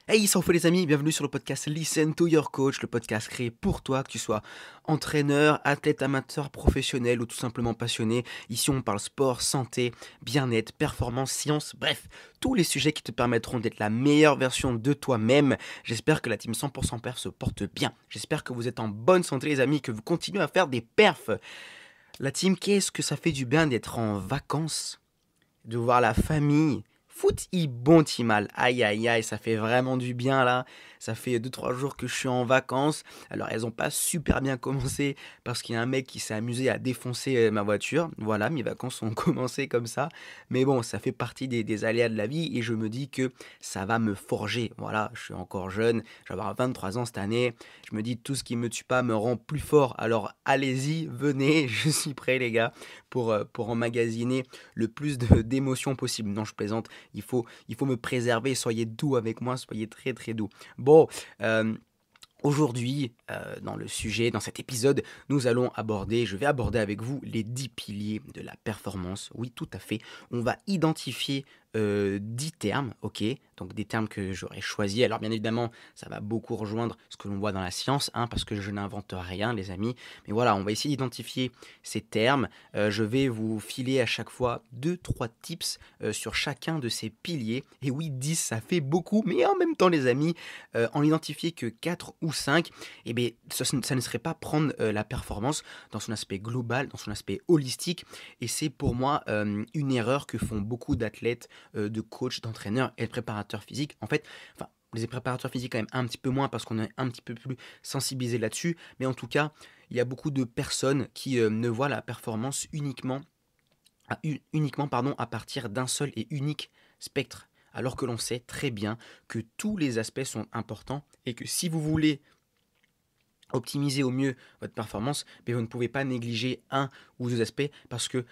Hey, ça fait les amis, bienvenue sur le podcast Listen to Your Coach, le podcast créé pour toi, que tu sois entraîneur, athlète amateur, professionnel ou tout simplement passionné. Ici on parle sport, santé, bien-être, performance, science, bref, tous les sujets qui te permettront d'être la meilleure version de toi-même. J'espère que la team 100% perf se porte bien, j'espère que vous êtes en bonne santé les amis, que vous continuez à faire des perfs. La team, qu'est-ce que ça fait du bien d'être en vacances, de voir la famille. Foot y bon mal, aïe aïe aïe, ça fait vraiment du bien là, ça fait 2-3 jours que je suis en vacances, alors elles ont pas super bien commencé parce qu'il y a un mec qui s'est amusé à défoncer ma voiture, voilà, mes vacances ont commencé comme ça, mais bon, ça fait partie des aléas de la vie et je me dis que ça va me forger, voilà, je suis encore jeune, je vais avoir 23 ans cette année, je me dis tout ce qui me tue pas me rend plus fort, alors allez-y, venez, je suis prêt les gars, pour emmagasiner le plus d'émotions possible, non je plaisante. Il faut me préserver, soyez doux avec moi, soyez très très doux. Bon, aujourd'hui, dans le sujet, dans cet épisode, je vais aborder avec vous les 10 piliers de la performance. Oui, tout à fait. On va identifier 10 termes, ok, donc des termes que j'aurais choisis. Alors bien évidemment, ça va beaucoup rejoindre ce que l'on voit dans la science, parce que je n'invente rien, les amis. Mais voilà, on va essayer d'identifier ces termes. Je vais vous filer à chaque fois 2-3 tips sur chacun de ces piliers. Et oui, 10, ça fait beaucoup, mais en même temps, les amis, en identifier que 4 ou 5, eh bien, ça ne serait pas prendre la performance dans son aspect global, dans son aspect holistique. Et c'est pour moi une erreur que font beaucoup d'athlètes, de coachs, d'entraîneurs et de préparateurs physiques. En fait, les préparateurs physiques quand même un petit peu moins parce qu'on est un petit peu plus sensibilisé là-dessus. Mais en tout cas, il y a beaucoup de personnes qui ne voient la performance uniquement à partir d'un seul et unique spectre. Alors que l'on sait très bien que tous les aspects sont importants et que si vous voulez optimiser au mieux votre performance, mais vous ne pouvez pas négliger un ou deux aspects parce que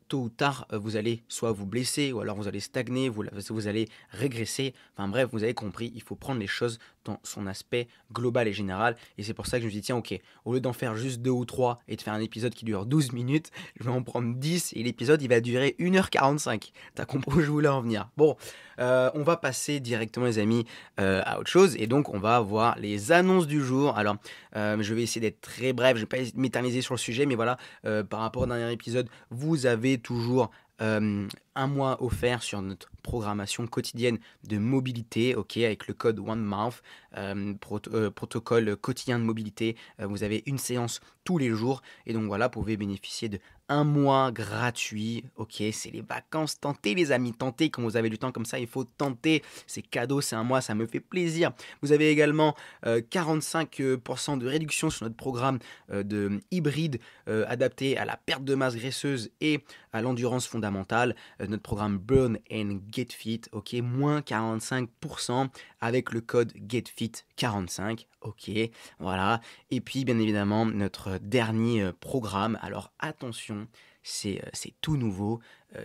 tôt ou tard, vous allez soit vous blesser ou alors vous allez stagner, vous allez régresser. Enfin bref, vous avez compris, il faut prendre les choses dans son aspect global et général. Et c'est pour ça que je me dis, tiens, ok, au lieu d'en faire juste 2 ou 3 et de faire un épisode qui dure 12 minutes, je vais en prendre 10 et l'épisode, il va durer 1h45. T'as compris où je voulais en venir. Bon, on va passer directement, les amis, à autre chose. Et donc, on va voir les annonces du jour. Alors, je vais essayer d'être très bref, je ne vais pas m'éterniser sur le sujet, mais voilà, par rapport au dernier épisode, vous avez toujours un mois offert sur notre programmation quotidienne de mobilité, ok, avec le code OneMouth, protocole quotidien de mobilité. Vous avez une séance tous les jours et donc voilà, vous pouvez bénéficier de un mois gratuit, ok, c'est les vacances, tentez les amis, tentez quand vous avez du temps comme ça, il faut tenter, c'est cadeau, c'est un mois, ça me fait plaisir. Vous avez également 45% de réduction sur notre programme de hybride adapté à la perte de masse graisseuse et à l'endurance fondamentale, notre programme Burn and Get Fit, ok, moins 45% avec le code GetFit45, ok, voilà. Et puis bien évidemment notre dernier programme, alors attention, c'est tout nouveau,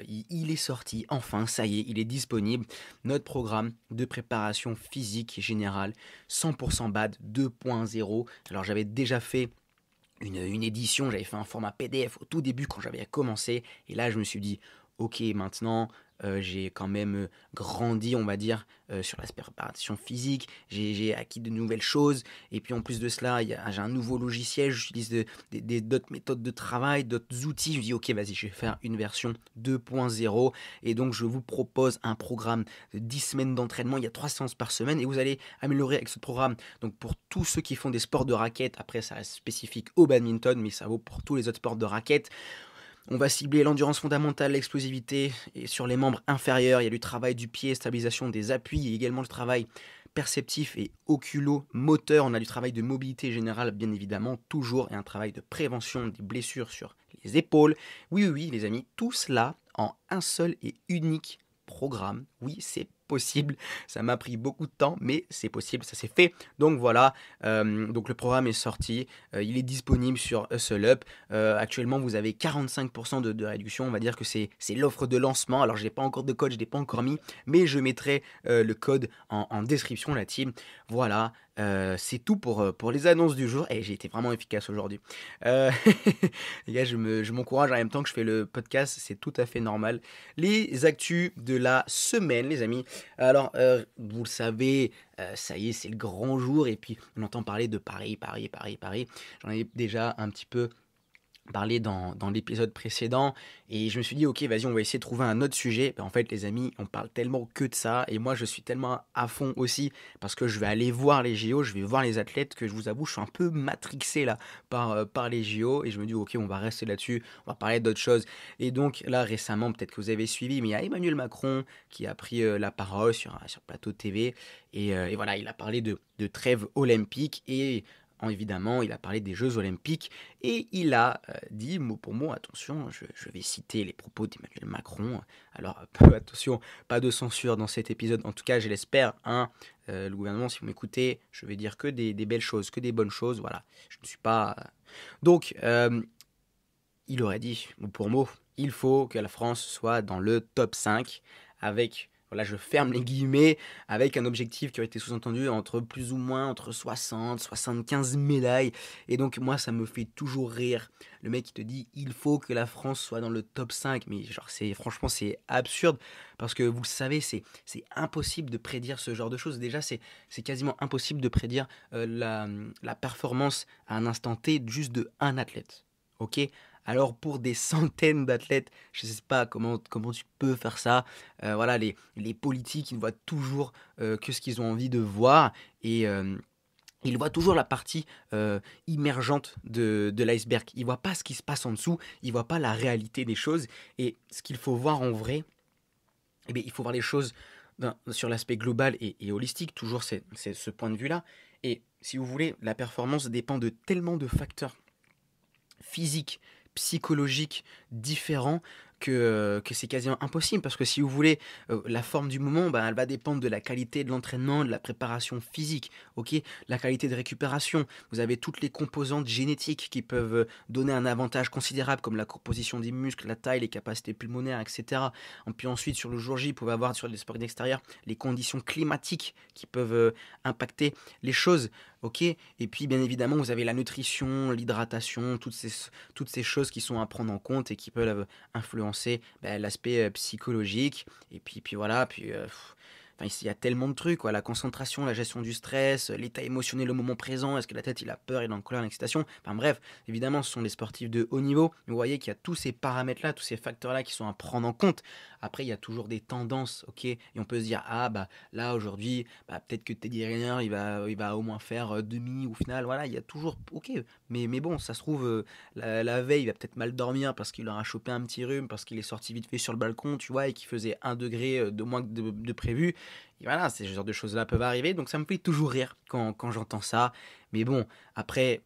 il est sorti, enfin ça y est, il est disponible, notre programme de préparation physique générale 100% BAD 2.0. Alors j'avais déjà fait une édition, j'avais fait un format PDF au tout début quand j'avais commencé, et là je me suis dit, ok, maintenant j'ai quand même grandi, on va dire, sur l'aspect préparation physique, j'ai acquis de nouvelles choses, et puis en plus de cela, j'ai un nouveau logiciel, j'utilise d'autres méthodes de travail, d'autres outils, je me dis, ok, vas-y, je vais faire une version 2.0, et donc je vous propose un programme de 10 semaines d'entraînement, il y a 3 séances par semaine, et vous allez améliorer avec ce programme, donc pour tous ceux qui font des sports de raquettes, après ça reste spécifique au badminton, mais ça vaut pour tous les autres sports de raquettes. On va cibler l'endurance fondamentale, l'explosivité, et sur les membres inférieurs, il y a du travail du pied, stabilisation des appuis, et également le travail perceptif et oculomoteur. On a du travail de mobilité générale, bien évidemment, toujours, et un travail de prévention des blessures sur les épaules. Oui, oui, oui, les amis, tout cela en un seul et unique programme. Oui, c'est possible. Ça m'a pris beaucoup de temps, mais c'est possible, ça s'est fait. Donc voilà, donc le programme est sorti, il est disponible sur Hustle Up. Actuellement, vous avez 45% de réduction. On va dire que c'est l'offre de lancement. Alors, je n'ai pas encore de code, je ne l'ai pas encore mis, mais je mettrai le code en description, la team. Voilà, c'est tout pour les annonces du jour. Et j'ai été vraiment efficace aujourd'hui. Euh, les gars, je m'encourage en même temps que je fais le podcast, c'est tout à fait normal. Les actus de la semaine, les amis. Alors, vous le savez, ça y est, c'est le grand jour. Et puis, on entend parler de Paris, Paris, Paris, Paris. J'en ai déjà un petit peu parlé dans l'épisode précédent et je me suis dit ok vas-y on va essayer de trouver un autre sujet. En fait les amis on parle tellement que de ça et moi je suis tellement à fond aussi parce que je vais aller voir les JO, je vais voir les athlètes que je vous avoue je suis un peu matrixé là par les JO et je me dis ok on va rester là-dessus, on va parler d'autres choses. Et donc là récemment peut-être que vous avez suivi mais il y a Emmanuel Macron qui a pris la parole sur le plateau de TV et voilà il a parlé de trêve olympique et évidemment, il a parlé des Jeux Olympiques et il a dit mot pour mot, attention, je vais citer les propos d'Emmanuel Macron. Alors, attention, pas de censure dans cet épisode, en tout cas, je l'espère. Hein, le gouvernement, si vous m'écoutez, je vais dire que des belles choses, que des bonnes choses. Voilà, je ne suis pas. Donc, il aurait dit, mot pour mot, il faut que la France soit dans le top 5 avec, voilà, je ferme les guillemets, avec un objectif qui aurait été sous-entendu entre plus ou moins entre 60, 75 médailles. Et donc moi, ça me fait toujours rire. Le mec qui te dit, il faut que la France soit dans le top 5. Mais genre, franchement, c'est absurde parce que vous le savez, c'est impossible de prédire ce genre de choses. Déjà, c'est quasiment impossible de prédire la performance à un instant T juste de un athlète. Ok, alors pour des centaines d'athlètes, je ne sais pas comment tu peux faire ça. Voilà, les politiques, ils ne voient toujours que ce qu'ils ont envie de voir et ils voient toujours la partie immergente de l'iceberg. Ils ne voient pas ce qui se passe en dessous, ils ne voient pas la réalité des choses. Et ce qu'il faut voir en vrai, eh bien, il faut voir les choses sur l'aspect global et holistique. Toujours c'est ce point de vue-là. Et si vous voulez, la performance dépend de tellement de facteurs physique, psychologique différent que c'est quasiment impossible parce que si vous voulez la forme du moment bah, elle va dépendre de la qualité de l'entraînement, de la préparation physique, ok, la qualité de récupération. Vous avez toutes les composantes génétiques qui peuvent donner un avantage considérable comme la composition des muscles, la taille, les capacités pulmonaires, etc. Et puis ensuite sur le jour J, vous pouvez avoir sur les sports extérieurs les conditions climatiques qui peuvent impacter les choses. Ok, et puis bien évidemment vous avez la nutrition, l'hydratation, toutes ces choses qui sont à prendre en compte et qui peuvent influencer l'aspect psychologique. Et puis voilà, enfin, il y a tellement de trucs, quoi. La concentration, la gestion du stress, l'état émotionnel au moment présent, est-ce que la tête il a peur, il est en colère, en excitation. Enfin bref, évidemment ce sont des sportifs de haut niveau. Vous voyez qu'il y a tous ces paramètres-là, tous ces facteurs-là qui sont à prendre en compte. Après, il y a toujours des tendances, ok. Et on peut se dire, ah bah là aujourd'hui, bah, peut-être que Teddy Riner il va au moins faire demi ou finale. Voilà, il y a toujours, ok. Mais bon, ça se trouve, la veille, il va peut-être mal dormir parce qu'il aura chopé un petit rhume, parce qu'il est sorti vite fait sur le balcon, tu vois, et qu'il faisait 1 degré de moins que de prévu. Et voilà, ces genres de choses-là peuvent arriver, donc ça me fait toujours rire quand j'entends ça. Mais bon, après,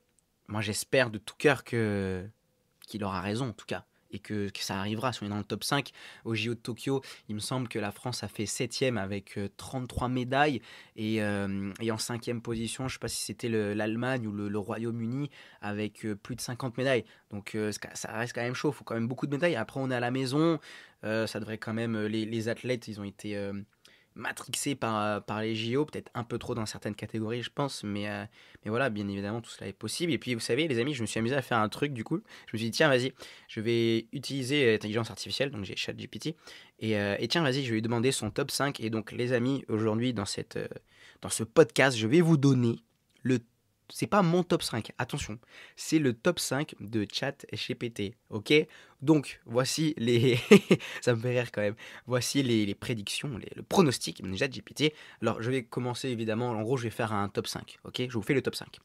moi j'espère de tout cœur qu'il aura raison en tout cas. Et que ça arrivera, si on est dans le top 5 au JO de Tokyo, il me semble que la France a fait 7ème avec 33 médailles et en 5ème position, je ne sais pas si c'était l'Allemagne ou le Royaume-Uni avec plus de 50 médailles. Donc ça reste quand même chaud, il faut quand même beaucoup de médailles. Après on est à la maison, ça devrait quand même, les athlètes ils ont été matrixé par les JO, peut-être un peu trop dans certaines catégories, je pense, mais voilà, bien évidemment, tout cela est possible. Et puis, vous savez, les amis, je me suis amusé à faire un truc, du coup, je me suis dit, tiens, vas-y, je vais utiliser l'intelligence artificielle, donc j'ai ChatGPT, et tiens, vas-y, je vais lui demander son top 5. Et donc, les amis, aujourd'hui, dans ce podcast, je vais vous donner le c'est pas mon top 5, attention, c'est le top 5 de ChatGPT, ok. Donc, voici les... ça me fait rire quand même. Voici les prédictions, le pronostic de ChatGPT. Alors, je vais commencer évidemment, en gros, je vais faire un top 5, ok. Je vous fais le top 5.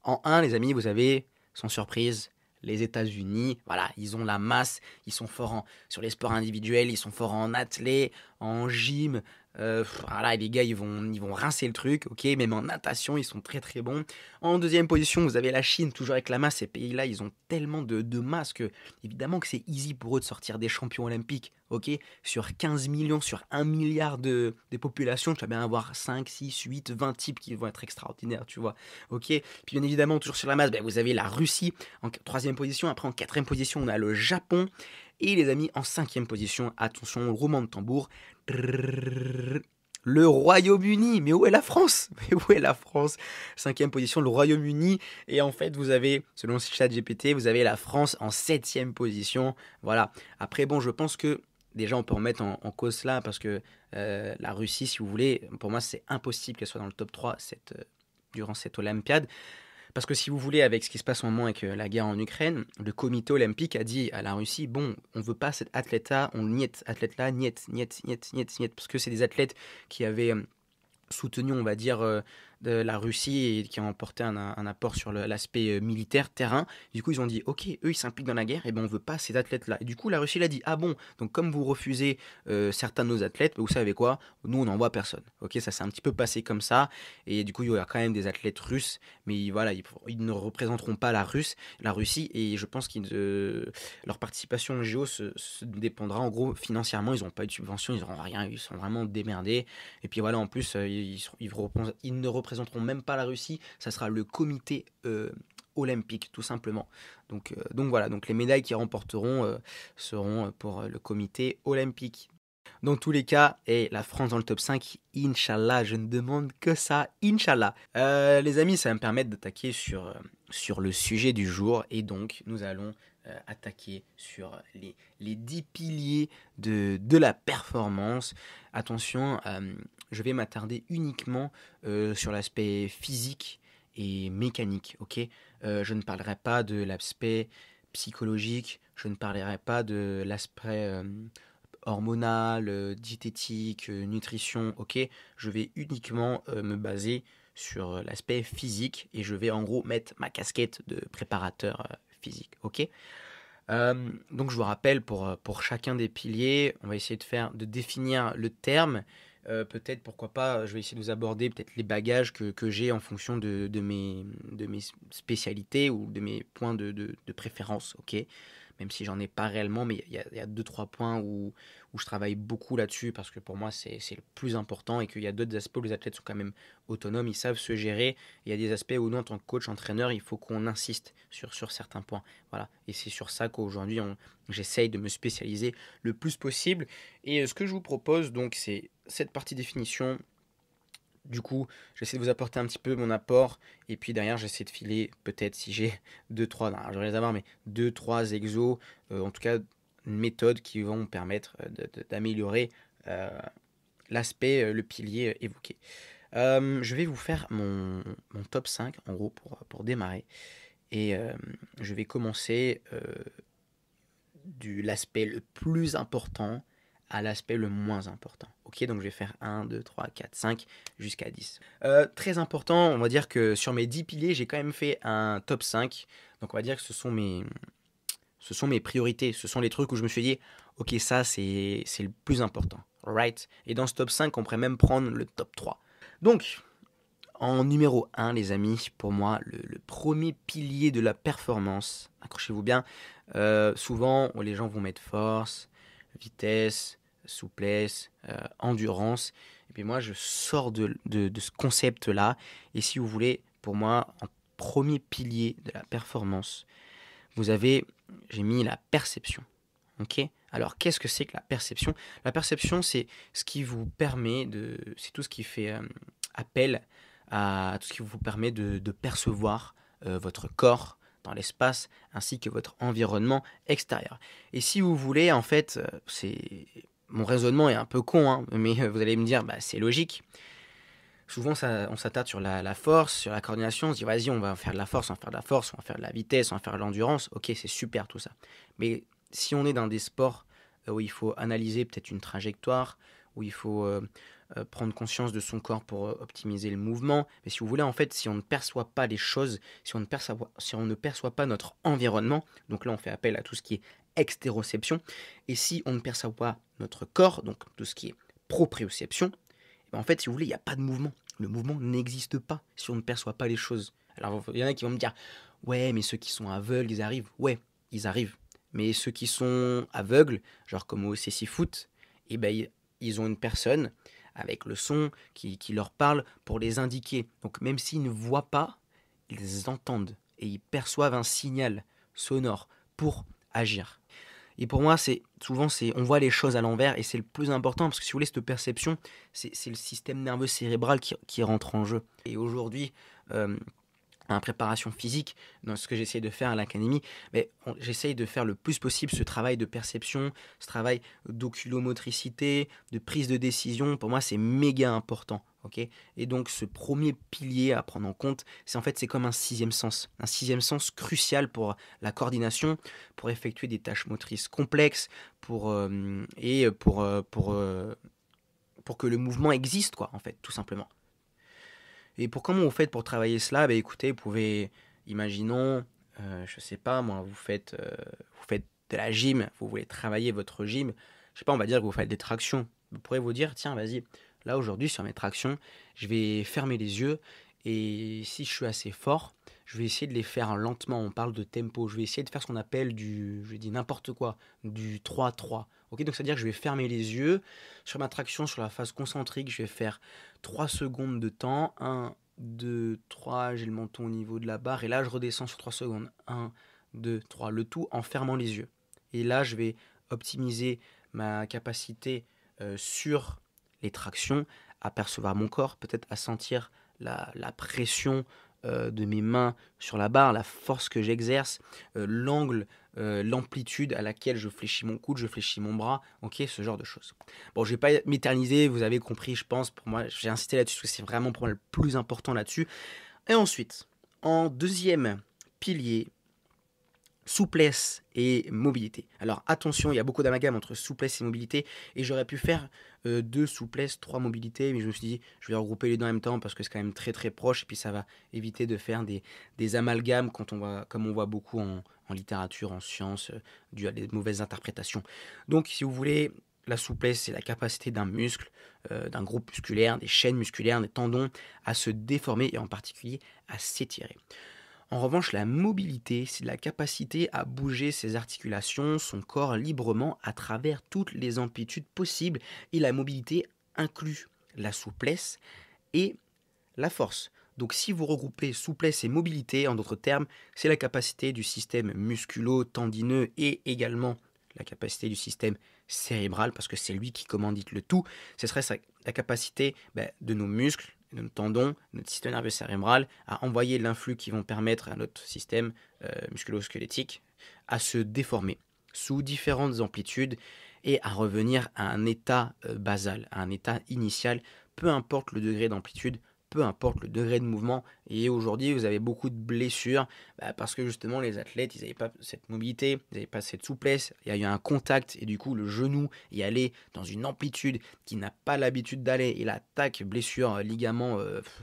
En 1, les amis, vous avez, sans surprise, les États-Unis. Voilà, ils ont la masse, ils sont forts sur les sports individuels, ils sont forts en athlée, en gym, Voilà, les gars, ils vont rincer le truc, ok. Même en natation, ils sont très très bons. En deuxième position, vous avez la Chine, toujours avec la masse. Ces pays-là, ils ont tellement de masse que, évidemment, que c'est easy pour eux de sortir des champions olympiques, ok. Sur 15 millions, sur 1 milliard de population, tu vas bien avoir 5, 6, 8, 20 types qui vont être extraordinaires, tu vois, ok. Puis bien évidemment, toujours sur la masse, ben, vous avez la Russie en troisième position. Après, en quatrième position, on a le Japon. Et les amis, en cinquième position, attention, roulement de tambour. Le Royaume-Uni, mais où est la France? Mais où est la France? Cinquième position, le Royaume-Uni. Et en fait, vous avez, selon ChatGPT, vous avez la France en septième position. Voilà. Après, bon, je pense que déjà, on peut remettre en cause cela parce que la Russie, si vous voulez, pour moi, c'est impossible qu'elle soit dans le top 3 durant cette Olympiade. Parce que si vous voulez, avec ce qui se passe en ce moment avec la guerre en Ukraine, le comité olympique a dit à la Russie, bon, on veut pas cet athlète-là, on niet, athlète-là, niet, niet, niet, niet, niet, parce que c'est des athlètes qui avaient soutenu, on va dire, de la Russie et qui ont apporté un apport sur l'aspect militaire, terrain. Du coup, ils ont dit, ok, eux, ils s'impliquent dans la guerre, et ben on veut pas ces athlètes-là. Et du coup, la Russie l'a dit, ah bon, donc comme vous refusez certains de nos athlètes, vous savez quoi, nous, on n'envoie personne. Ok, ça s'est un petit peu passé comme ça, et du coup, il y aura quand même des athlètes russes, mais voilà, ils ne représenteront pas la Russie, et je pense qu'ils leur participation au JO se dépendra en gros financièrement. Ils n'ont pas eu de subvention, ils n'auront rien, ils sont vraiment démerdés. Et puis voilà, en plus, ils ne représenteront même pas la Russie, ça sera le comité olympique, tout simplement. Donc voilà, donc les médailles qu'ils remporteront seront pour le comité olympique. Dans tous les cas, et la France dans le top 5, Inch'Allah, je ne demande que ça, Inch'Allah. Les amis, ça va me permettre d'attaquer sur le sujet du jour, et donc nous allons attaquer sur les 10 piliers de la performance. Attention, je vais m'attarder uniquement sur l'aspect physique et mécanique, ok. Je ne parlerai pas de l'aspect psychologique, je ne parlerai pas de l'aspect hormonal, diététique, nutrition, ok. Je vais uniquement me baser sur l'aspect physique et je vais en gros mettre ma casquette de préparateur physique, ok. Donc je vous rappelle pour chacun des piliers, on va essayer de définir le terme. Peut-être, pourquoi pas, je vais essayer de vous aborder peut-être les bagages que j'ai en fonction de mes spécialités ou de mes points de préférence, ok? Même si j'en ai pas réellement, mais il y a 2-3 points où je travaille beaucoup là-dessus parce que pour moi c'est le plus important et qu'il y a d'autres aspects où les athlètes sont quand même autonomes, ils savent se gérer. Il y a des aspects où nous, en tant que coach, entraîneur, il faut qu'on insiste sur certains points. Voilà. Et c'est sur ça qu'aujourd'hui, j'essaye de me spécialiser le plus possible. Et ce que je vous propose, donc, c'est cette partie définition. Du coup, j'essaie de vous apporter un petit peu mon apport. Et puis derrière, j'essaie de filer, peut-être, si j'ai deux trois, non, je vais les avoir, mais deux trois exos, en tout cas, une méthode qui vont me permettre d'améliorer euh, l'aspect, le pilier évoqué. Je vais vous faire mon top 5 en gros pour démarrer. Et je vais commencer de l'aspect le plus important à l'aspect le moins important. Ok, donc je vais faire 1, 2, 3, 4, 5 jusqu'à 10. Très important, on va dire que sur mes 10 piliers, j'ai quand même fait un top 5. Donc on va dire que ce sont mes priorités. Ce sont les trucs où je me suis dit, ok, ça c'est le plus important. Right? Et dans ce top 5, on pourrait même prendre le top 3. Donc, en numéro 1, les amis, pour moi, le premier pilier de la performance, accrochez-vous bien, souvent les gens vont mettre force, vitesse, souplesse, endurance. Et puis moi, je sors de ce concept-là. Et si vous voulez, pour moi, en premier pilier de la performance, j'ai mis la perception. Ok. Alors, qu'est-ce que c'est que la perception? La perception, c'est ce qui vous permet c'est tout ce qui fait appel à tout ce qui vous permet de percevoir votre corps dans l'espace ainsi que votre environnement extérieur. Et si vous voulez, en fait, mon raisonnement est un peu con, hein, mais vous allez me dire, bah, c'est logique. Souvent, on s'attarde sur la force, sur la coordination, on se dit, vas-y, on va faire de la force, on va faire de la force, on va faire de la vitesse, on va faire de l'endurance. Ok, c'est super tout ça. Mais si on est dans des sports où il faut analyser peut-être une trajectoire, où il faut prendre conscience de son corps pour optimiser le mouvement, mais si vous voulez, en fait, si on ne perçoit pas les choses, si on ne perçoit pas notre environnement, donc là, on fait appel à tout ce qui est extéroception, et si on ne perçoit pas notre corps, donc tout ce qui est proprioception, En fait, si vous voulez, il n'y a pas de mouvement. Le mouvement n'existe pas si on ne perçoit pas les choses. Alors, il y en a qui vont me dire, ouais, mais ceux qui sont aveugles, ils arrivent. Ouais, ils arrivent. Mais ceux qui sont aveugles, genre comme au Cécifoot, eh ben, ils ont une personne avec le son qui leur parle pour les indiquer. Donc même s'ils ne voient pas, ils entendent et ils perçoivent un signal sonore pour agir. Et pour moi, on voit les choses à l'envers et c'est le plus important parce que si vous voulez, cette perception, c'est le système nerveux cérébral qui rentre en jeu. Et aujourd'hui, euh, en préparation physique, dans ce que j'essaie de faire à l'académie, mais j'essaye de faire le plus possible ce travail de perception, ce travail d'oculomotricité, de prise de décision. Pour moi, c'est méga important. Ok. Et donc, ce premier pilier à prendre en compte, c'est comme un sixième sens crucial pour la coordination, pour effectuer des tâches motrices complexes, pour que le mouvement existe, quoi, en fait, tout simplement. Et comment vous faites pour travailler cela? Écoutez, vous pouvez, imaginons, je sais pas moi, vous faites de la gym, vous voulez travailler votre gym, je sais pas, on va dire que vous faites des tractions. Vous pourrez vous dire, tiens, vas-y, là aujourd'hui sur mes tractions, je vais fermer les yeux et si je suis assez fort, je vais essayer de les faire lentement. On parle de tempo. Je vais essayer de faire ce qu'on appelle je dis n'importe quoi, du 3-3. Ok, donc c'est-à-dire que je vais fermer les yeux sur ma traction, sur la phase concentrique, je vais faire 3 secondes de temps. 1, 2, 3, j'ai le menton au niveau de la barre. Et là, je redescends sur 3 secondes. 1, 2, 3. Le tout en fermant les yeux. Et là, je vais optimiser ma capacité sur les tractions, à percevoir mon corps, peut-être à sentir la pression de mes mains sur la barre, la force que j'exerce, l'angle, l'amplitude à laquelle je fléchis mon coude, je fléchis mon bras, ok, ce genre de choses. Bon, je vais pas m'éterniser, vous avez compris, je pense, pour moi, j'ai insisté là-dessus, parce que c'est vraiment pour moi le plus important là-dessus. Et ensuite, en deuxième pilier, souplesse et mobilité. Alors attention, il y a beaucoup d'amalgame entre souplesse et mobilité, et j'aurais pu faire 2 souplesse, 3 mobilité, mais je me suis dit, je vais regrouper les deux en même temps parce que c'est quand même très très proche, et puis ça va éviter de faire des amalgames comme on voit beaucoup en littérature, en sciences, dû à des mauvaises interprétations. Donc si vous voulez, la souplesse, c'est la capacité d'un muscle, d'un groupe musculaire, des chaînes musculaires, des tendons à se déformer et en particulier à s'étirer. En revanche, la mobilité, c'est la capacité à bouger ses articulations, son corps librement à travers toutes les amplitudes possibles. Et la mobilité inclut la souplesse et la force. Donc si vous regroupez souplesse et mobilité, en d'autres termes, c'est la capacité du système musculo-tendineux et également la capacité du système cérébral, parce que c'est lui qui commandite le tout. Ce serait la capacité de nos muscles, de nos tendons, de notre système nerveux cérébral à envoyer l'influx qui vont permettre à notre système musculo-squelettique à se déformer sous différentes amplitudes et à revenir à un état basal, à un état initial, peu importe le degré d'amplitude, peu importe le degré de mouvement. Et aujourd'hui, vous avez beaucoup de blessures parce que justement, les athlètes, ils n'avaient pas cette mobilité, ils n'avaient pas cette souplesse. Il y a eu un contact et du coup, le genou y allait dans une amplitude qui n'a pas l'habitude d'aller. Et là, tac, blessure, ligament,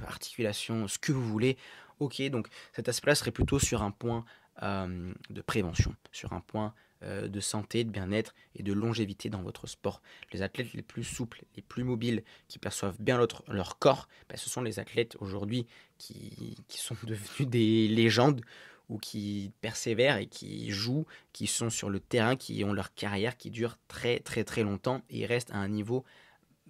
articulation, ce que vous voulez. Ok, donc cet aspect-là serait plutôt sur un point de prévention, sur un point de santé, de bien-être et de longévité dans votre sport. Les athlètes les plus souples, les plus mobiles, qui perçoivent bien leur corps, ce sont les athlètes aujourd'hui qui sont devenus des légendes ou qui persévèrent et qui jouent, qui sont sur le terrain, qui ont leur carrière qui dure très très très longtemps et ils restent à un niveau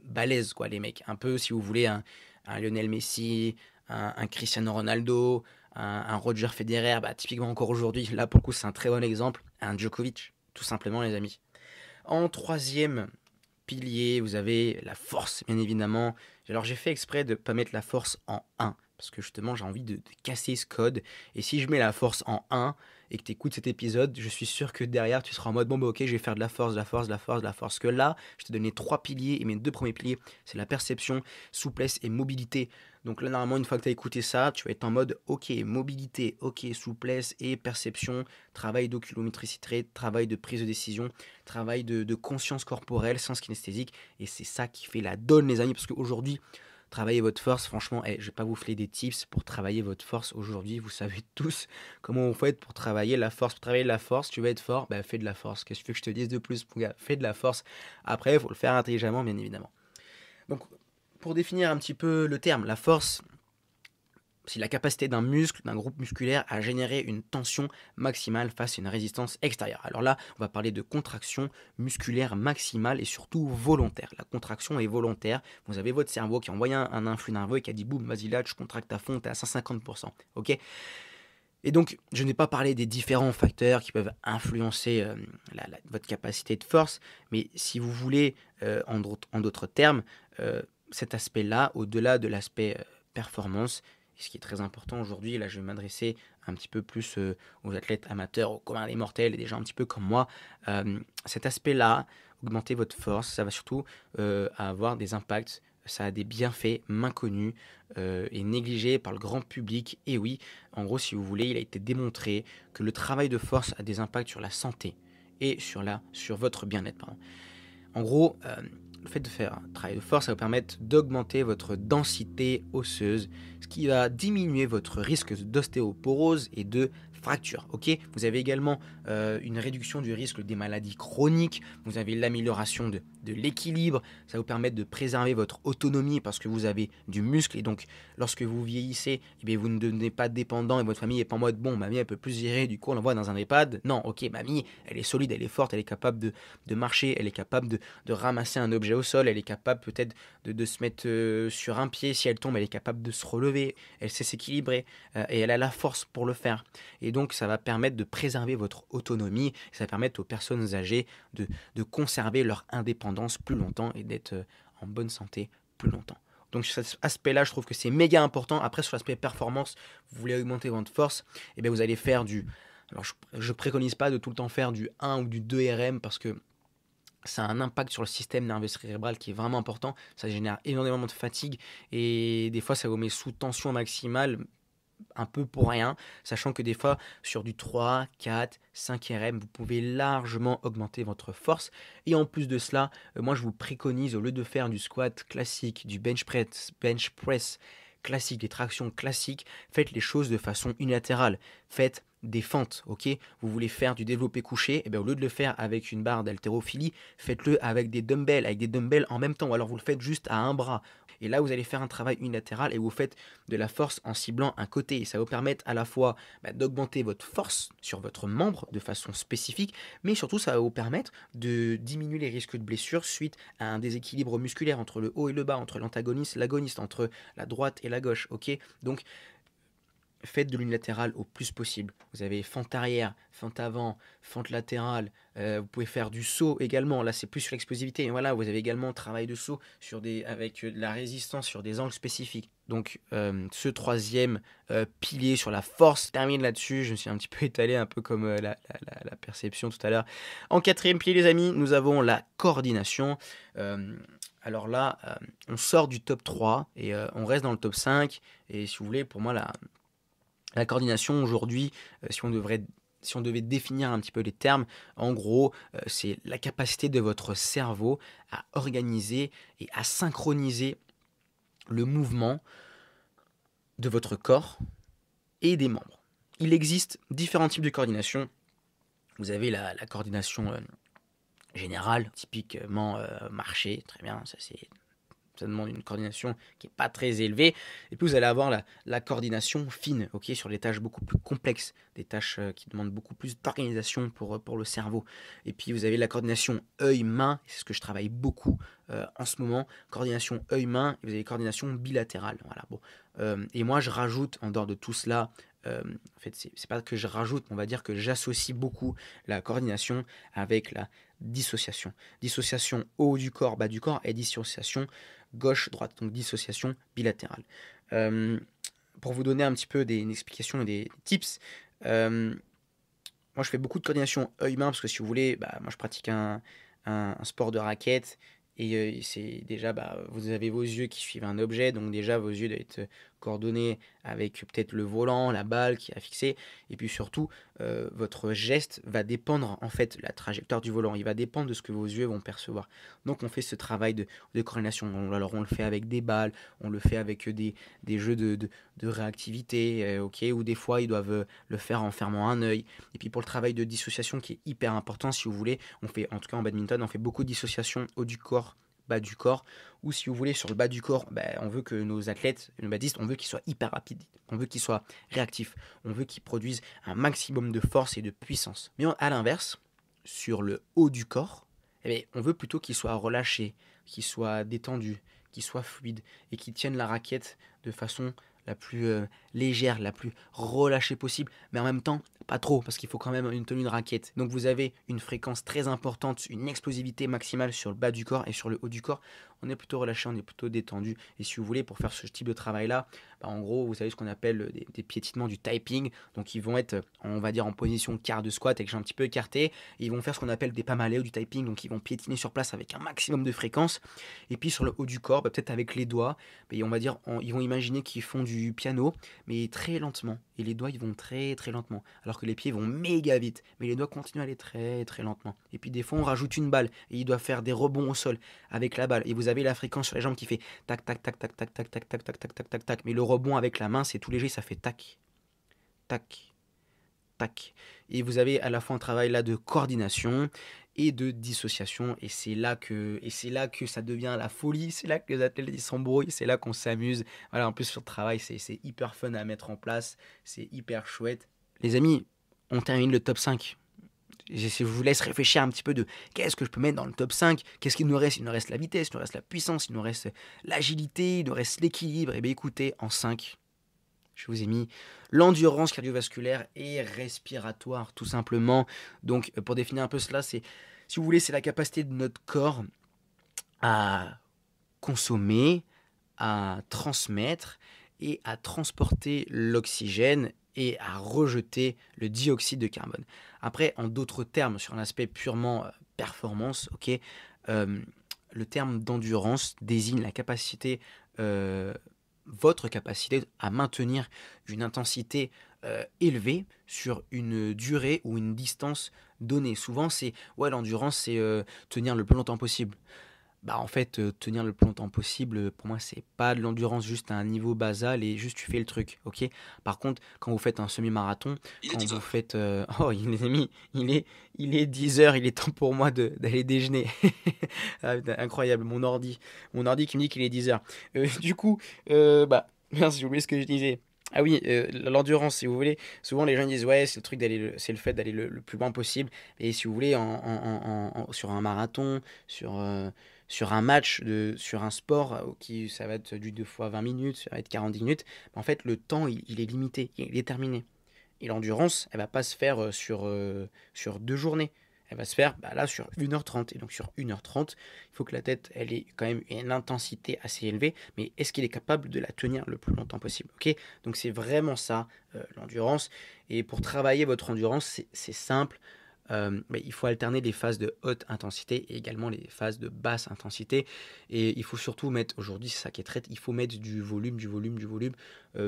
balèze, quoi, les mecs. Un peu, si vous voulez, un Lionel Messi, un Cristiano Ronaldo, un Roger Federer, typiquement encore aujourd'hui, là pour le coup c'est un très bon exemple, un Djokovic, tout simplement les amis. En troisième pilier, vous avez la force, bien évidemment. Alors j'ai fait exprès de ne pas mettre la force en 1, parce que justement j'ai envie de casser ce code, et si je mets la force en 1, et que tu écoutes cet épisode, je suis sûr que derrière tu seras en mode bon ok, je vais faire de la force, de la force, de la force, de la force. Que là, je t'ai donné 3 piliers, et mes 2 premiers piliers, c'est la perception, souplesse et mobilité. Donc là, normalement, une fois que tu as écouté ça, tu vas être en mode ok, mobilité, ok, souplesse et perception, travail d'oculométricité, travail de prise de décision, travail de conscience corporelle, sens kinesthésique, et c'est ça qui fait la donne, les amis, parce qu'aujourd'hui, travailler votre force, franchement, je vais pas vous filer des tips pour travailler votre force aujourd'hui, vous savez tous comment vous faites pour travailler la force. Pour travailler la force, tu veux être fort, fais de la force. Qu'est-ce que tu veux que je te dise de plus, mon gars? Fais de la force. Après, il faut le faire intelligemment, bien évidemment. Donc, pour définir un petit peu le terme, la force, c'est la capacité d'un muscle, d'un groupe musculaire à générer une tension maximale face à une résistance extérieure. Alors là, on va parler de contraction musculaire maximale et surtout volontaire. La contraction est volontaire. Vous avez votre cerveau qui a envoyé un influx nerveux et qui a dit boum, vas-y là, tu contractes à fond, tu es à 150%. Ok. Et donc, je n'ai pas parlé des différents facteurs qui peuvent influencer votre capacité de force, mais si vous voulez, en d'autres termes, cet aspect-là, au-delà de l'aspect performance, ce qui est très important aujourd'hui, là je vais m'adresser un petit peu plus aux athlètes amateurs, aux communs des mortels, et des gens un petit peu comme moi, cet aspect-là, augmenter votre force, ça va surtout avoir des impacts, ça a des bienfaits maints connus et négligés par le grand public. Et oui, en gros, si vous voulez, il a été démontré que le travail de force a des impacts sur la santé et sur votre bien-être. Pardon. En gros, le fait de faire un travail de force, ça va vous permettre d'augmenter votre densité osseuse, ce qui va diminuer votre risque d'ostéoporose et de fracture. Ok, vous avez également une réduction du risque des maladies chroniques, vous avez l'amélioration de l'équilibre, ça va vous permettre de préserver votre autonomie parce que vous avez du muscle et donc lorsque vous vieillissez, eh bien, vous ne devenez pas dépendant et votre famille n'est pas en mode bon, mamie elle peut plus gérer, du coup on l'envoie dans un EHPAD. Non, ok, mamie elle est solide, elle est forte, elle est capable de marcher, elle est capable de ramasser un objet au sol, elle est capable peut-être de se mettre sur un pied, si elle tombe elle est capable de se relever, elle sait s'équilibrer et elle a la force pour le faire. Et donc ça va permettre de préserver votre autonomie, ça va permettre aux personnes âgées de conserver leur indépendance plus longtemps et d'être en bonne santé plus longtemps. Donc sur cet aspect-là, je trouve que c'est méga important. Après, sur l'aspect performance, vous voulez augmenter votre force, et bien vous allez faire du... Alors je préconise pas de tout le temps faire du 1 ou du 2 RM parce que ça a un impact sur le système nerveux cérébral qui est vraiment important. Ça génère énormément de fatigue et des fois ça vous met sous tension maximale un peu pour rien, sachant que des fois, sur du 3, 4, 5 RM, vous pouvez largement augmenter votre force. Et en plus de cela, moi je vous préconise, au lieu de faire du squat classique, du bench press classique, des tractions classiques, faites les choses de façon unilatérale. Faites des fentes, ok. Vous voulez faire du développé couché, et bien au lieu de le faire avec une barre d'haltérophilie, faites-le avec des dumbbells en même temps, ou alors vous le faites juste à un bras. Et là, vous allez faire un travail unilatéral et vous faites de la force en ciblant un côté. Et ça va vous permettre à la fois d'augmenter votre force sur votre membre de façon spécifique, mais surtout ça va vous permettre de diminuer les risques de blessures suite à un déséquilibre musculaire entre le haut et le bas, entre l'antagoniste et l'agoniste, entre la droite et la gauche. Ok, donc faites de l'unilatéral au plus possible. Vous avez fente arrière, fente avant, fente latérale. Vous pouvez faire du saut également. Là, c'est plus sur l'explosivité. Et voilà, vous avez également travail de saut avec de la résistance sur des angles spécifiques. Donc, ce troisième pilier sur la force termine là-dessus. Je me suis un petit peu étalé, un peu comme la perception tout à l'heure. En quatrième pilier, les amis, nous avons la coordination. Alors là, on sort du top 3 et on reste dans le top 5. Et si vous voulez, pour moi, la coordination aujourd'hui, si on devait définir un petit peu les termes, en gros, c'est la capacité de votre cerveau à organiser et à synchroniser le mouvement de votre corps et des membres. Il existe différents types de coordination. Vous avez la coordination générale, typiquement marcher, très bien, ça demande une coordination qui n'est pas très élevée. Et puis vous allez avoir la coordination fine, ok, sur des tâches beaucoup plus complexes, des tâches qui demandent beaucoup plus d'organisation pour le cerveau. Et puis vous avez la coordination œil-main, c'est ce que je travaille beaucoup en ce moment, coordination œil-main, et vous avez coordination bilatérale. Voilà, bon. Et moi je rajoute, en dehors de tout cela, en fait c'est pas que je rajoute, on va dire que j'associe beaucoup la coordination avec la dissociation. Dissociation haut du corps, bas du corps, et dissociation gauche-droite, donc dissociation bilatérale. Pour vous donner un petit peu une explication et des tips, moi je fais beaucoup de coordination œil-main parce que si vous voulez, moi je pratique un sport de raquette et c'est déjà, vous avez vos yeux qui suivent un objet, donc déjà vos yeux doivent être coordonnés avec peut-être le volant, la balle qui est fixée, et puis surtout, votre geste va dépendre, en fait, la trajectoire du volant, il va dépendre de ce que vos yeux vont percevoir. Donc on fait ce travail de coordination, alors on le fait avec des balles, on le fait avec des jeux de réactivité, ok, ou des fois ils doivent le faire en fermant un œil. Et puis pour le travail de dissociation qui est hyper important, si vous voulez, on fait, en tout cas en badminton, on fait beaucoup de dissociation haut du corps, bas du corps, ou si vous voulez sur le bas du corps, on veut que nos athlètes, nos badistes, on veut qu'ils soient hyper rapides, on veut qu'ils soient réactifs, on veut qu'ils produisent un maximum de force et de puissance. Mais à l'inverse, sur le haut du corps, on veut plutôt qu'ils soient relâchés, qu'ils soient détendus, qu'ils soient fluides et qu'ils tiennent la raquette de façon la plus légère, la plus relâchée possible, mais en même temps, pas trop, parce qu'il faut quand même une tenue de raquette. Donc vous avez une fréquence très importante, une explosivité maximale sur le bas du corps et sur le haut du corps. On est plutôt relâché, on est plutôt détendu. Et si vous voulez, pour faire ce type de travail-là, en gros, vous savez ce qu'on appelle des piétinements du typing. Donc ils vont être, on va dire, en position quart de squat avec les jambes un petit peu écartées. Et ils vont faire ce qu'on appelle des pas malais ou du typing. Donc ils vont piétiner sur place avec un maximum de fréquence. Et puis sur le haut du corps, peut-être avec les doigts, on va dire, ils vont imaginer qu'ils font du piano, mais très lentement. Et les doigts, ils vont très très lentement. Alors que les pieds vont méga vite. Mais les doigts continuent à aller très très lentement. Et puis des fois, on rajoute une balle. Et il doit faire des rebonds au sol avec la balle. Et vous avez la fréquence sur les jambes qui fait tac tac tac tac tac tac tac tac tac tac tac tac tac. Mais le rebond avec la main, c'est tout léger, ça fait tac tac tac. Et vous avez à la fois un travail là de coordination et de dissociation. Et c'est là que ça devient la folie. C'est là que les athlètes ils s'embrouillent. C'est là qu'on s'amuse. Voilà, en plus sur le travail, c'est hyper fun à mettre en place. C'est hyper chouette. Les amis, on termine le top 5. Je vous laisse réfléchir un petit peu de qu'est-ce que je peux mettre dans le top 5. Qu'est-ce qu'il nous reste? Il nous reste la vitesse, il nous reste la puissance, il nous reste l'agilité, il nous reste l'équilibre. Et bien écoutez, en 5, je vous ai mis l'endurance cardiovasculaire et respiratoire, tout simplement. Donc, pour définir un peu cela, si vous voulez, c'est la capacité de notre corps à consommer, à transmettre et à transporter l'oxygène et à rejeter le dioxyde de carbone. Après, en d'autres termes, sur un aspect purement performance, le terme d'endurance désigne la capacité votre capacité à maintenir une intensité élevée sur une durée ou une distance donnée. Souvent, c'est l'endurance, c'est tenir le plus longtemps possible. En fait, tenir le plus longtemps possible, pour moi, c'est pas de l'endurance juste à un niveau basal et juste tu fais le truc, ok? Par contre, quand vous faites un semi-marathon, quand vous faites... Oh, les amis, il est 10 heures, il est temps pour moi d'aller déjeuner. Ah, putain, incroyable, mon ordi qui me dit qu'il est 10 heures. Du coup, merci, j'ai oublié ce que je disais. Ah oui, l'endurance, si vous voulez, souvent les gens disent ouais, c'est le truc c'est le fait d'aller le plus loin possible. Et si vous voulez, sur un marathon, sur un match, sur un sport, ça va être du 2 fois 20 minutes, ça va être 40 minutes, en fait, le temps, il est limité, il est déterminé. Et l'endurance, elle va pas se faire sur 2 journées. Elle va se faire là sur 1h30. Et donc sur 1h30, il faut que la tête, elle ait quand même une intensité assez élevée. Mais est-ce qu'il est capable de la tenir le plus longtemps possible? Ok. Donc c'est vraiment ça, l'endurance. Et pour travailler votre endurance, c'est simple. Il faut alterner les phases de haute intensité et également les phases de basse intensité. Et il faut surtout mettre, aujourd'hui c'est ça qui est très, il faut mettre du volume,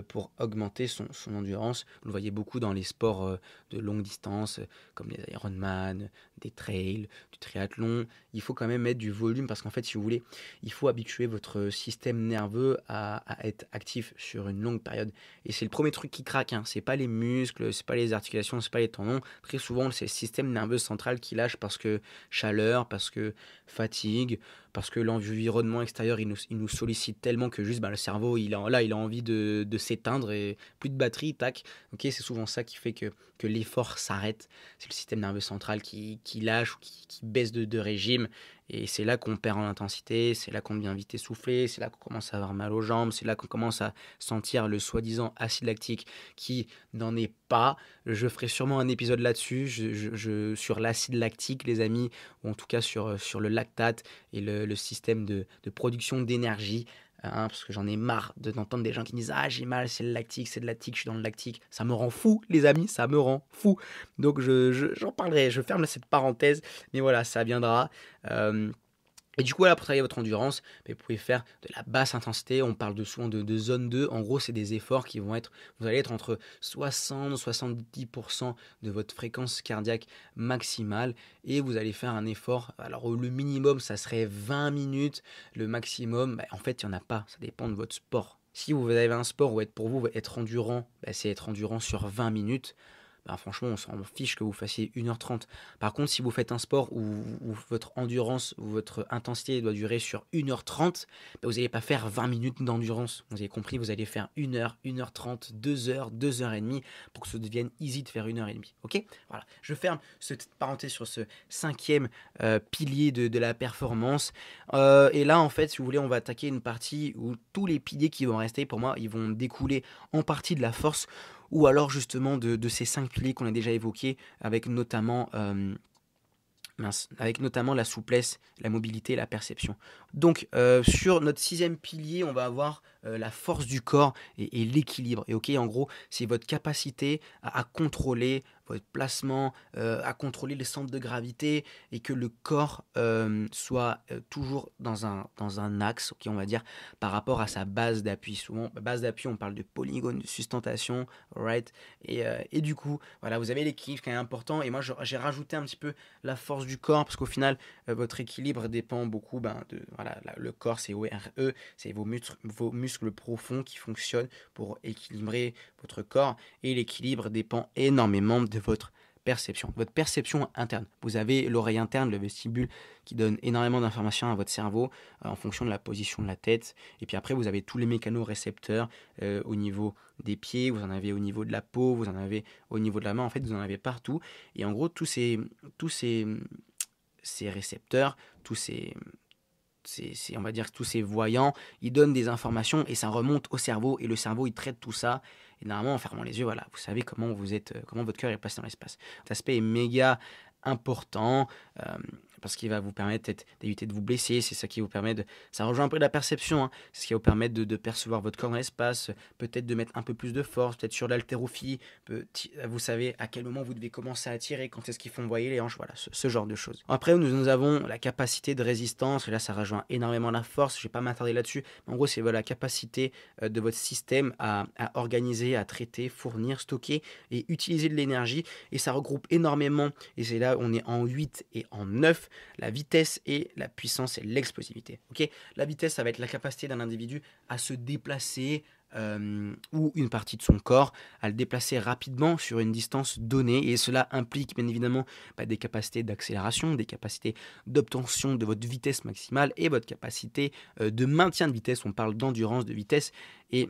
pour augmenter son endurance. Vous le voyez beaucoup dans les sports de longue distance, comme les Ironman, des trails, du triathlon. Il faut quand même mettre du volume parce qu'en fait, si vous voulez, il faut habituer votre système nerveux à être actif sur une longue période. Et c'est le premier truc qui craque, hein. C'est pas les muscles, c'est pas les articulations, c'est pas les tendons. Très souvent, c'est le système nerveux central qui lâche parce que chaleur, parce que fatigue, parce que l'environnement extérieur il nous sollicite tellement que juste le cerveau il a envie de s'éteindre et plus de batterie, tac. Ok, c'est souvent ça qui fait que l'effort s'arrête. C'est le système nerveux central qui lâche ou qui baisse de régime. Et c'est là qu'on perd en intensité, c'est là qu'on devient vite essoufflé, c'est là qu'on commence à avoir mal aux jambes, c'est là qu'on commence à sentir le soi-disant acide lactique qui n'en est pas. Je ferai sûrement un épisode là-dessus, sur l'acide lactique, les amis, ou en tout cas sur le lactate et le système de production d'énergie. Parce que j'en ai marre d'entendre des gens qui disent ah j'ai mal, c'est le lactique, c'est de lactique, je suis dans le lactique. Ça me rend fou, les amis, ça me rend fou. Donc j'en parlerai, je ferme cette parenthèse, mais voilà, ça viendra. Euh, et du coup, là, pour travailler votre endurance, vous pouvez faire de la basse intensité. On parle souvent de zone 2. En gros, c'est des efforts qui vont être, vous allez être entre 60 et 70% de votre fréquence cardiaque maximale. Et vous allez faire un effort. Alors, le minimum, ça serait 20 minutes. Le maximum, en fait, il n'y en a pas. Ça dépend de votre sport. Si vous avez un sport où pour vous être endurant, c'est être endurant sur 20 minutes. ben, franchement, on s'en fiche que vous fassiez 1h30. Par contre, si vous faites un sport où votre endurance ou votre intensité doit durer sur 1h30, ben, vous n'allez pas faire 20 minutes d'endurance. Vous avez compris, vous allez faire 1h, 1h30, 2h, 2h30 pour que ça devienne easy de faire 1h30. Ok? Voilà. Je ferme cette parenthèse sur ce cinquième pilier de la performance. Et là, en fait, si vous voulez, on va attaquer une partie où tous les piliers qui vont rester, pour moi, ils vont découler en partie de la force ou alors justement de ces 5 piliers qu'on a déjà évoqués, avec notamment, avec notamment la souplesse, la mobilité et la perception. Donc, sur notre sixième pilier, on va avoir la force du corps et l'équilibre. Et ok, en gros, c'est votre capacité à contrôler votre placement, à contrôler les centres de gravité et que le corps soit toujours dans un axe, ok, on va dire, par rapport à sa base d'appui. Souvent, base d'appui, on parle de polygone, de sustentation, right? Et du coup, voilà, vous avez l'équilibre qui est important. Et moi, j'ai rajouté un petit peu la force du corps parce qu'au final, votre équilibre dépend beaucoup de voilà, le corps, c'est ORE, c'est vos muscles profonds qui fonctionnent pour équilibrer votre corps et l'équilibre dépend énormément de votre perception interne. Vous avez l'oreille interne, le vestibule qui donne énormément d'informations à votre cerveau en fonction de la position de la tête. Et puis après, vous avez tous les mécanorécepteurs au niveau des pieds, vous en avez au niveau de la peau, vous en avez au niveau de la main, en fait, vous en avez partout. Et en gros, tous ces récepteurs, on va dire tous ces voyants, ils donnent des informations et ça remonte au cerveau et le cerveau il traite tout ça et normalement en fermant les yeux, voilà, vous savez comment vous êtes, comment votre cœur est placé dans l'espace. Cet aspect est méga important parce qu'il va vous permettre d'éviter de vous blesser, c'est ça qui vous permet de, ça rejoint un peu la perception, hein. C'est ce qui va vous permettre de percevoir votre corps dans l'espace, peut-être de mettre un peu plus de force, peut-être sur l'haltérophilie, vous savez à quel moment vous devez commencer à tirer, quand est-ce qu'il faut envoyer les hanches, voilà, ce genre de choses. Après, nous avons la capacité de résistance, et là ça rejoint énormément la force, je ne vais pas m'attarder là-dessus, mais en gros c'est voilà, la capacité de votre système à organiser, à traiter, fournir, stocker et utiliser de l'énergie, et ça regroupe énormément, et c'est là on est en 8 et en 9, la vitesse et la puissance et l'explosivité. Okay, la vitesse, ça va être la capacité d'un individu à se déplacer ou une partie de son corps, à le déplacer rapidement sur une distance donnée. Et cela implique bien évidemment des capacités d'accélération, des capacités d'obtention de votre vitesse maximale et votre capacité de maintien de vitesse. On parle d'endurance, de vitesse. Et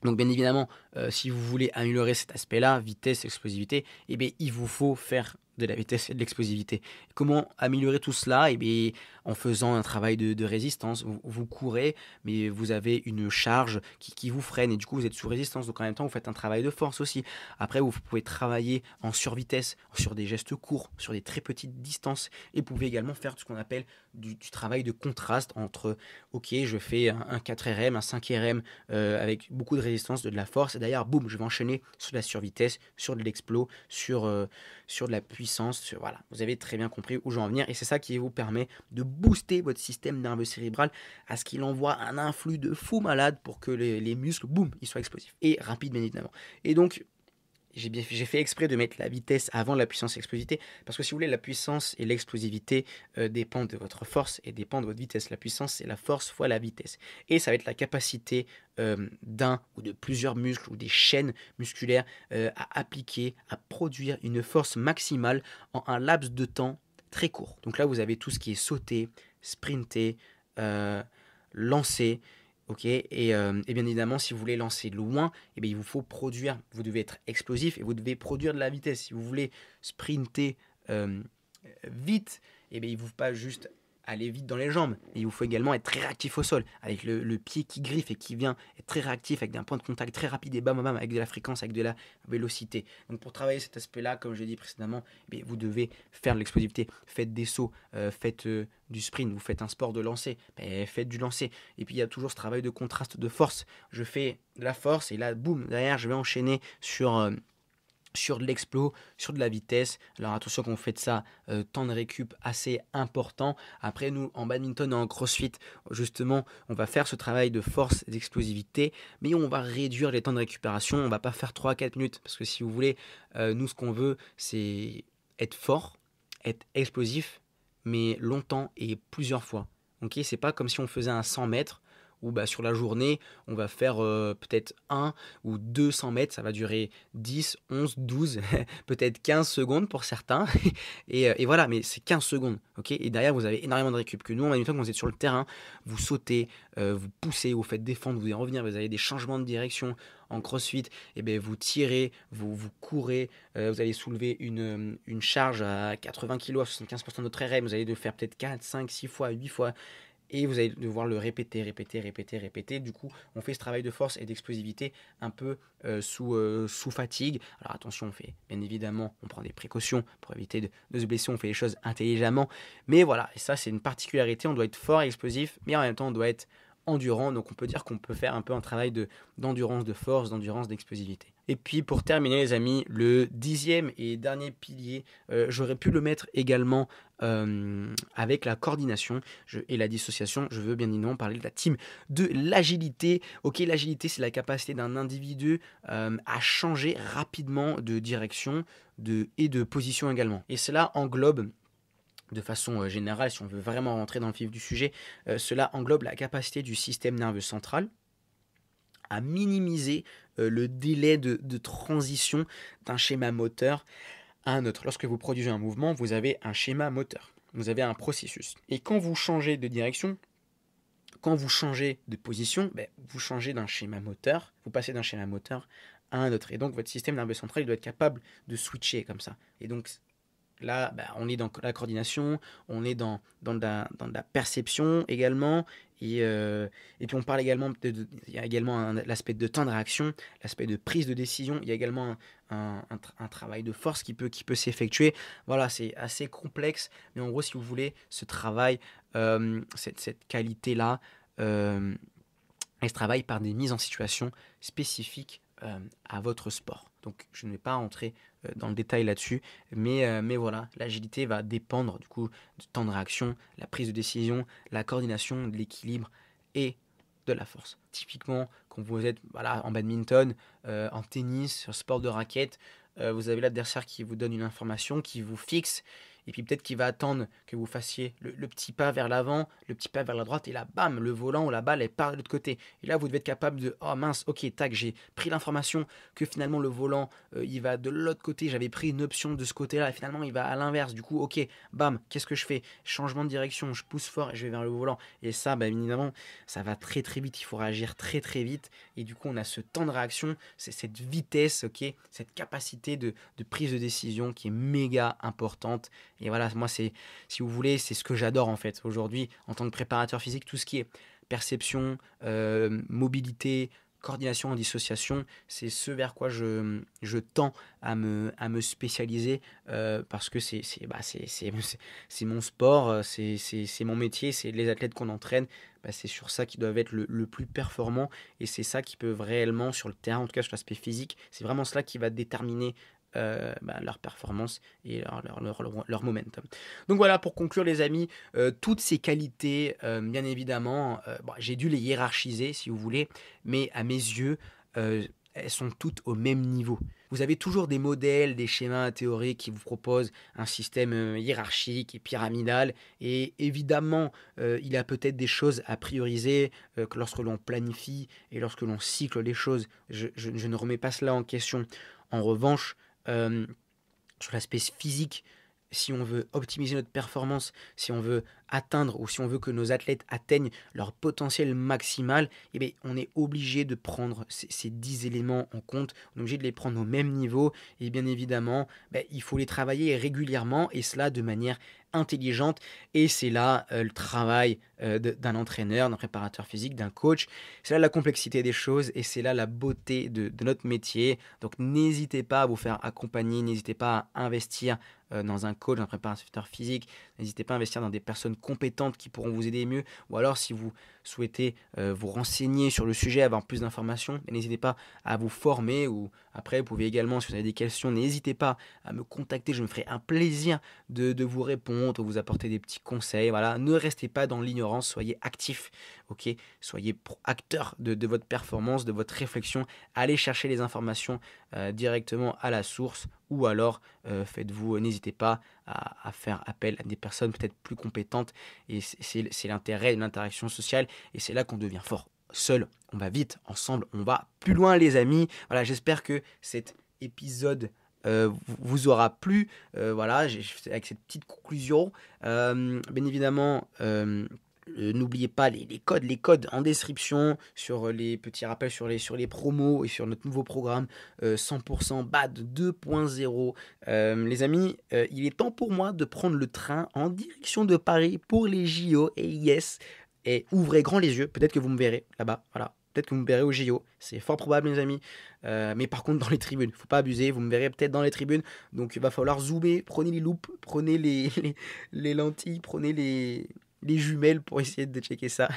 donc bien évidemment, si vous voulez améliorer cet aspect-là, vitesse, explosivité, eh bien, il vous faut faire de la vitesse et de l'explosivité. Comment améliorer tout cela? Eh bien, en faisant un travail de résistance. Vous courez, mais vous avez une charge qui vous freine et du coup vous êtes sous résistance. Donc en même temps, vous faites un travail de force aussi. Après, vous pouvez travailler en survitesse, sur des gestes courts, sur des très petites distances. Et vous pouvez également faire ce qu'on appelle du travail de contraste entre, ok, je fais un 4RM, un 5RM avec beaucoup de résistance, de la force. Et d'ailleurs, boum, je vais enchaîner sur la survitesse, sur de l'explos, sur de la puissance. Voilà, vous avez très bien compris où je veux en venir. Et c'est ça qui vous permet de booster votre système nerveux cérébral à ce qu'il envoie un influx de fou malade pour que les muscles, boum, ils soient explosifs. Et rapides, bien évidemment. Et donc, j'ai fait exprès de mettre la vitesse avant la puissance et l'explosivité, parce que si vous voulez, la puissance et l'explosivité dépendent de votre force et dépendent de votre vitesse. La puissance, c'est la force fois la vitesse. Et ça va être la capacité d'un ou de plusieurs muscles ou des chaînes musculaires à appliquer, à produire une force maximale en un laps de temps très court. Donc là, vous avez tout ce qui est sauter, sprinter, lancer. Ok, et bien évidemment, si vous voulez lancer loin, eh bien, il vous faut produire, vous devez être explosif et vous devez produire de la vitesse. Si vous voulez sprinter vite, eh bien, il ne vous faut pas juste aller vite dans les jambes, il vous faut également être très réactif au sol, avec le pied qui griffe et qui vient être très réactif, avec un point de contact très rapide et bam, bam, bam, avec de la fréquence, avec de la vélocité. Donc pour travailler cet aspect-là, comme je l'ai dit précédemment, eh bien, vous devez faire de l'explosivité, faites des sauts, faites du sprint, vous faites un sport de lancer, faites du lancer. Et puis il y a toujours ce travail de contraste de force. Je fais de la force et là, boum, derrière, je vais enchaîner sur de l'explos, sur de la vitesse. Alors attention quand vous faites ça, temps de récup assez important. Après nous, en badminton et en crossfit, justement, on va faire ce travail de force et d'explosivité, mais on va réduire les temps de récupération. On va pas faire 3 à 4 minutes, parce que si vous voulez, nous ce qu'on veut, c'est être fort, être explosif, mais longtemps et plusieurs fois. Ok, c'est pas comme si on faisait un 100 mètres où bah, sur la journée, on va faire peut-être 1 ou 200 mètres, ça va durer 10, 11, 12, peut-être 15 secondes pour certains. Et voilà, mais c'est 15 secondes, ok? Et derrière, vous avez énormément de récup. Que nous, en même temps, quand vous êtes sur le terrain, vous sautez, vous poussez, vous faites défendre, vous allez revenir, vous avez des changements de direction en crossfit, et bien vous tirez, vous courez, vous allez soulever une charge à 80 kg, à 75% de votre RM, vous allez le faire peut-être 4, 5, 6 fois, 8 fois, et vous allez devoir le répéter, répéter, répéter, répéter. Du coup, on fait ce travail de force et d'explosivité un peu sous fatigue. Alors attention, on fait, bien évidemment, on prend des précautions pour éviter de se blesser, on fait les choses intelligemment. Mais voilà, et ça c'est une particularité, on doit être fort et explosif, mais en même temps on doit être endurant. Donc on peut dire qu'on peut faire un peu un travail d'endurance, de force, d'endurance, d'explosivité. Et puis pour terminer les amis, le 10e et dernier pilier, j'aurais pu le mettre également avec la coordination et la dissociation. Je veux bien évidemment parler de la team de l'agilité. Ok, l'agilité c'est la capacité d'un individu à changer rapidement de direction et de position également. Et cela englobe de façon générale, si on veut vraiment rentrer dans le vif du sujet, cela englobe la capacité du système nerveux central à minimiser le délai de transition d'un schéma moteur à un autre. Lorsque vous produisez un mouvement, vous avez un schéma moteur, vous avez un processus. Et quand vous changez de direction, quand vous changez de position, vous changez d'un schéma moteur, vous passez d'un schéma moteur à un autre. Et donc votre système nerveux central il doit être capable de switcher comme ça. Et donc là, on est dans la coordination, on est dans de la perception également. Et puis on parle également, il y a également l'aspect de temps de réaction, l'aspect de prise de décision. Il y a également un travail de force qui peut s'effectuer. Voilà, c'est assez complexe. Mais en gros, si vous voulez, ce travail, cette qualité-là, elle se travaille par des mises en situation spécifiques à votre sport. Donc je ne vais pas entrer dans le détail là-dessus, mais voilà, l'agilité va dépendre du coup du temps de réaction, la prise de décision, la coordination, de l'équilibre et de la force. Typiquement, quand vous êtes voilà, en badminton, en tennis, sur sport de raquette, vous avez l'adversaire qui vous donne une information, qui vous fixe, et puis peut-être qu'il va attendre que vous fassiez le petit pas vers l'avant, le petit pas vers la droite, et là, bam, le volant ou la balle, elle part de l'autre côté. Et là, vous devez être capable de, oh mince, ok, tac, j'ai pris l'information que finalement le volant, il va de l'autre côté, j'avais pris une option de ce côté-là, et finalement il va à l'inverse. Du coup, ok, bam, qu'est-ce que je fais? Changement de direction, je pousse fort et je vais vers le volant. Et ça, évidemment, ça va très très vite, il faut réagir très très vite. Et du coup, on a ce temps de réaction, c'est cette vitesse, ok, cette capacité de prise de décision qui est méga importante. Et voilà, moi, si vous voulez, c'est ce que j'adore en fait aujourd'hui en tant que préparateur physique, tout ce qui est perception, mobilité, coordination en dissociation, c'est ce vers quoi je tends à me spécialiser parce que c'est mon sport, c'est mon métier, c'est les athlètes qu'on entraîne, c'est sur ça qu'ils doivent être le plus performant et c'est ça qui peut réellement sur le terrain, en tout cas sur l'aspect physique, c'est vraiment cela qui va déterminer leur performance et leur momentum. Donc voilà, pour conclure les amis, toutes ces qualités, bien évidemment, j'ai dû les hiérarchiser si vous voulez, mais à mes yeux, elles sont toutes au même niveau. Vous avez toujours des modèles, des schémas théoriques qui vous proposent un système hiérarchique et pyramidal. Et évidemment, il y a peut-être des choses à prioriser lorsque l'on planifie et lorsque l'on cycle les choses. Je ne remets pas cela en question. En revanche, euh, sur l'aspect physique, si on veut optimiser notre performance, si on veut atteindre ou si on veut que nos athlètes atteignent leur potentiel maximal, on est obligé de prendre ces 10 éléments en compte, on est obligé de les prendre au même niveau et bien évidemment, il faut les travailler régulièrement et cela de manière intelligente et c'est là le travail d'un entraîneur, d'un préparateur physique, d'un coach, c'est là la complexité des choses et c'est là la beauté de notre métier. Donc n'hésitez pas à vous faire accompagner, n'hésitez pas à investir dans un coach, un préparateur physique, n'hésitez pas à investir dans des personnes compétentes qui pourront vous aider mieux, ou alors si vous souhaitez vous renseigner sur le sujet, avoir plus d'informations, n'hésitez pas à vous former, ou après vous pouvez également, si vous avez des questions, n'hésitez pas à me contacter, je me ferai un plaisir de vous répondre, de vous apporter des petits conseils, voilà, ne restez pas dans l'ignorance, soyez actifs, ok, soyez acteurs de votre performance, de votre réflexion, allez chercher les informations directement à la source, ou alors n'hésitez pas à faire appel à des personnes peut-être plus compétentes. Et c'est l'intérêt de l'interaction sociale. Et c'est là qu'on devient fort. Seul, on va vite. Ensemble, on va plus loin, les amis. Voilà, j'espère que cet épisode vous aura plu. Voilà, avec cette petite conclusion. Bien évidemment, n'oubliez pas les codes en description sur les petits rappels sur les promos et sur notre nouveau programme 100% BAD 2.0. Les amis, il est temps pour moi de prendre le train en direction de Paris pour les JO. Et yes, et ouvrez grand les yeux, peut-être que vous me verrez là-bas. Voilà. Peut-être que vous me verrez au JO, c'est fort probable, les amis. Mais par contre, dans les tribunes, faut pas abuser, vous me verrez peut-être dans les tribunes. Donc il va falloir zoomer, prenez les loupes, prenez les lentilles, prenez les jumelles pour essayer de checker ça.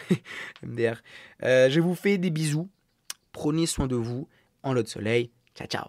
MDR. Je vous fais des bisous. Prenez soin de vous. En l'eau de soleil. Ciao, ciao.